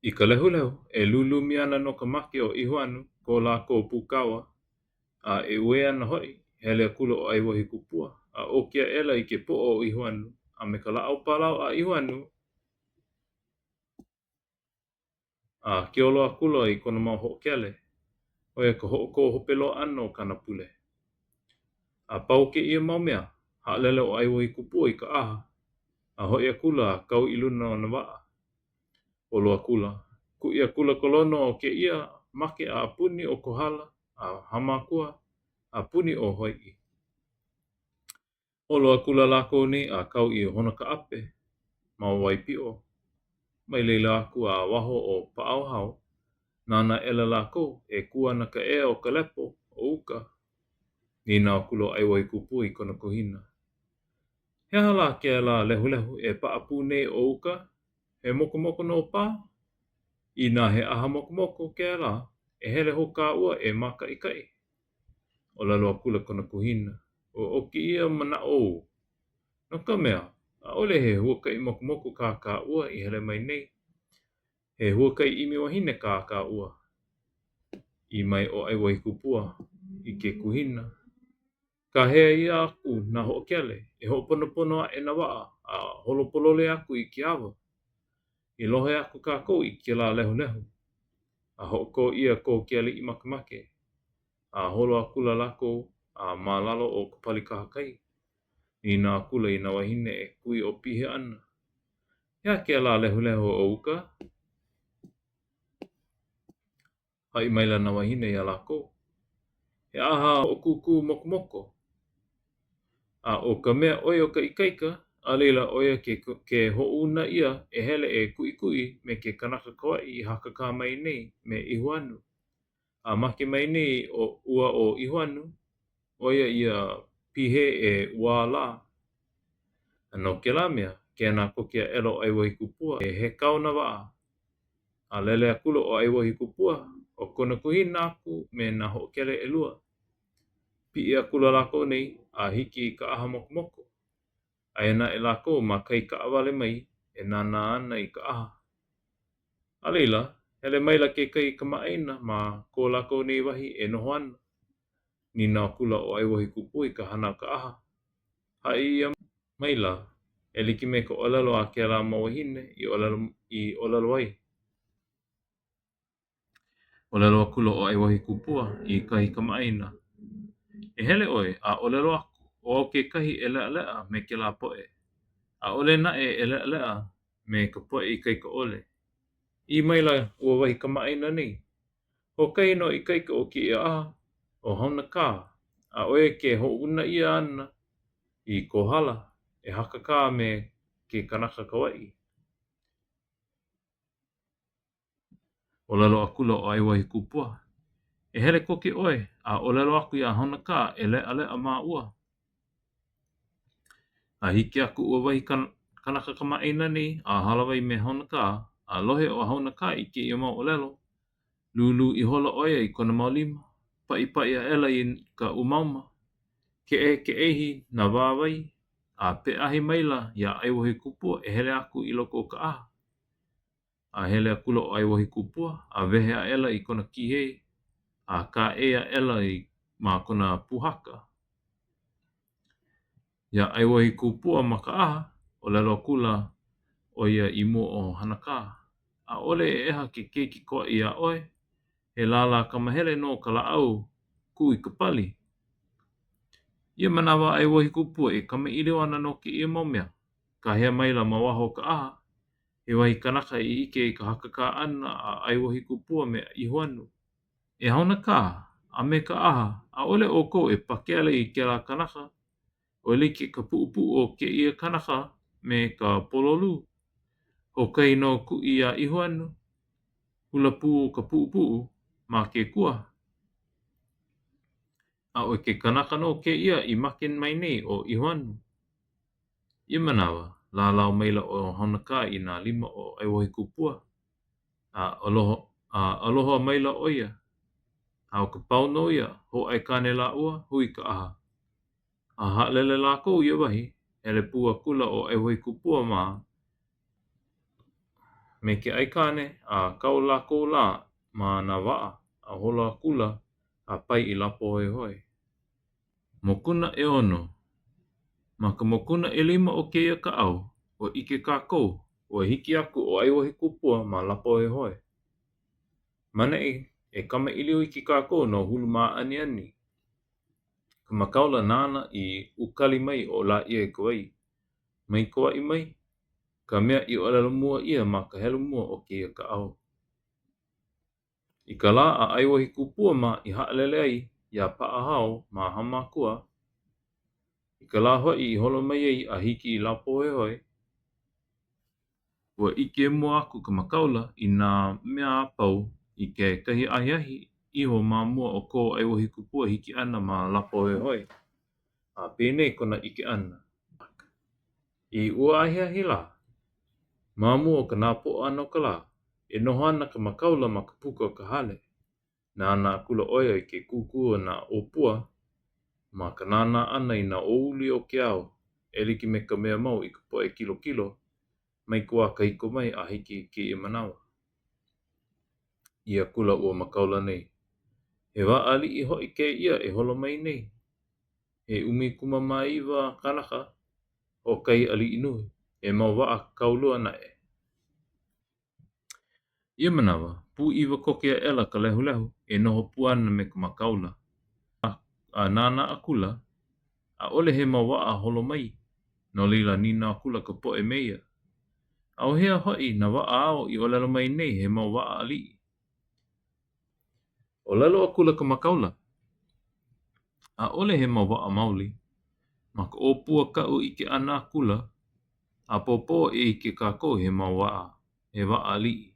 I ka lehulehu, e lulumi ana no ka maki o Ihuanu, ko lākou pukawa, a e ue ana hoi, hele akula o aiwahi kupua, a o kia ela I ke po'o o Ihuanu, a me ka la'au palau a Ihuanu, a ke olo akula I kona mau ho'okele, oia ka ho'oko hopelo ana o kana pule. A pau ke ia mau mea, ha'alele o aiwahi kupua I ka aha, a hoi akula kau I luna o na wa'a. Olo akula, ku ia kula kolono o ke ia make a apuni o kohala, a hamakua, a puni o hoi'i. Olo akula lako ni a kau I hona ka ape, ma waipi'o, mai leila aku a waho o pa'au hau, nana ela lako e kua na ka ea o ka lepo o uka, ni na akulo aiwai kupu I kona kohina. He hala ke la lehu e pa'apu nei o uka, he mokomoko no pa, I na he aha mokomoko ke la, e hele hoka ua e maka ikai. O lalo akula kona kohina, o ki ia mana o, no ka mea, a ole he huakai mokomoko ka ua I hele mai nei, he huakai imi wahine ka ua, I mai o aiwai kupua, I ke kuhina. Ka hea ia aku na ho'okele, e ho'oponopono e na wa'a, a holopolole aku I ke awa. I lohe aku kākou I ke la lehu, a ho'oko ia ko ke ali I makemake, a holo akula lako a malalo o ka pali kahakai, I na akula I na wahine e kui o pihe ana. Hea ke la lehu o uka, hai maila na wahine ia lako. He aha o kuku mokomoko, a o ka mea oia o ka ikaika, a leila oia ke ho'una ia e hele e kui me ke kanaka kawai I hakaka mai nei me Ihuanu. A make mai nei o ua o Ihuanu, oia ia pihe e ua la. No ke la mea, ke ana kokia elo aiwahi kupua e he kau na wa'a. A lele akula o aiwahi kupua, o kona kuhina aku me na ho'okele elua. Pi'i akula lako nei, a hiki I ka aha mokomoko. Aia na e lako ma kai ka awale mai, e nana ana I ka aha. A leila, hele maila ke kai ka ma'aina ma ko lako nei wahi e noho ana. Ni na akula o aiwahi kupua I ka hana ka aha. Hai ia maila, e like me ka olelo a ke la mawahine I olelo ai. Olelo akula o aiwahi kupua I kahi ka ma'aina. E hele oi, a olelo aku o ke kahi e lea me ke la po'e. A ole na e lea me ka po'e I kai ka ole. I maila ua wahi ka ma'aina nei. Ho kai no I kai ka o ki ia aha, o hauna ka, a oe ke ho'una ia ana I kohala, e hakaka me ke kanaka kawai. Olelo akula o aiwahi kupua. E hele koke oe, a olelo aku ia hauna ka e lea ma ua. A hiki aku ua wahi kanaka ka ma'aina nei, a halawai me hauna ka, a lohe o hauna ka I ke ia mau olelo. Lulu I hola oia I kona mau lima, pa'i a ela I ka umauma. Ke ehi na wāwai, a pe ahi maila ia aiwahi kupua e hele aku I loko o ka aha. A hele akula o aiwahi kupua, a wehe a ela I kona kihei, a ka ea ela I ma kona puhaka. Ia aiwahi kupua ma ka aha, o lelo akula o ia I mua o hanaka. A ole e eha ke keiki koa ia oe, he lala ka mahele no ka la'au ku I ka pali. Ia manawa aiwahi kupua e kamaʻilio ana no ke ia mau mea. Ka hea maila ma waho o ka aha, he wahi kanaka I ike I ka hakaka ana a aiwahi kupua me Ihuanu. E hauna ka, a me ka aha, ʻaʻole ʻoukou e pakele I kēlā kanaka, ua like ka puʻupuʻu o ke ia kanaka me ka pololu. Hokai no kuʻi iā Ihuanu, hula pū o ka puʻupuʻu ma ke kua. A o ke kanaka no kēia I make mai nei o Ihuanu. Ia manawa, lalau maila o hauna ka I nā lima o aiwahi kupua. Aloha maila o ia. A o ka pau no ia, hoʻaikane laʻua, hui ka aha. A haʻalele lākou ia wahi, hele pū akula o aiwahi kupua ma Me ke aikane a kau lako la ma na waa a holo akula a pai I lapo hoi hoi. Mokuna e ono. Ma ka mokuna e lima o keia ka au o ike kākou o hiki aku o aiwahi kupua ma lapo hoi hoi. Mana e kama ilio I ki kākou no hulu mā ani ani. Ka makaula nana I ukali mai o la ia e kawai. Mai koa I mai. Ka mea I o lalo mua ia ma ka helu mua o keia ka au. I ka la a aiwahi kupua ma I haalele ai ia paahao ma hamakua. I ka la hoi I holo mai ai a hiki I lapo hoi hoi. Ua ike mua aku ka makaula I nā mea apau I ke kahi ahiahi iho ma mua o ko aiwahi kupua hiki ana ma lapo hoi hoi. A pēnei kona ike ana. I ua ahiahi la. Ma mua o ka nāpo ano ka la. E noho ana ka makaula ma ka puka o ka hale. Na ana akula oia I ke kukua na opua. Ma ka nana ana I na ouli o ke ao. E like me ka mea mau I ka poe kilo kilo. Mai kua ka hiko mai a hiki ki I manawa. Ia kula ua makaula nei. He wa ali I hoi ke ia e holo mai nei. He umi kumamaiwa kanaka o kai ali inui. E mau waa kaulua na e. Ia manawa, pu iwa kokea ela ka lehu lehu e noho puana me ka makaula. A nana akula, a ole he mau waa holo mai. No lila nina akula ka poe meia. Au hea hoi na waa ao I o lelo mai nei he mau waa ali. O lelo akula ka makaula. A ole he mau waa mauli. Ma ka opua kau I ke ana akula. A popo e I ke kako he mau waa. He waa ali.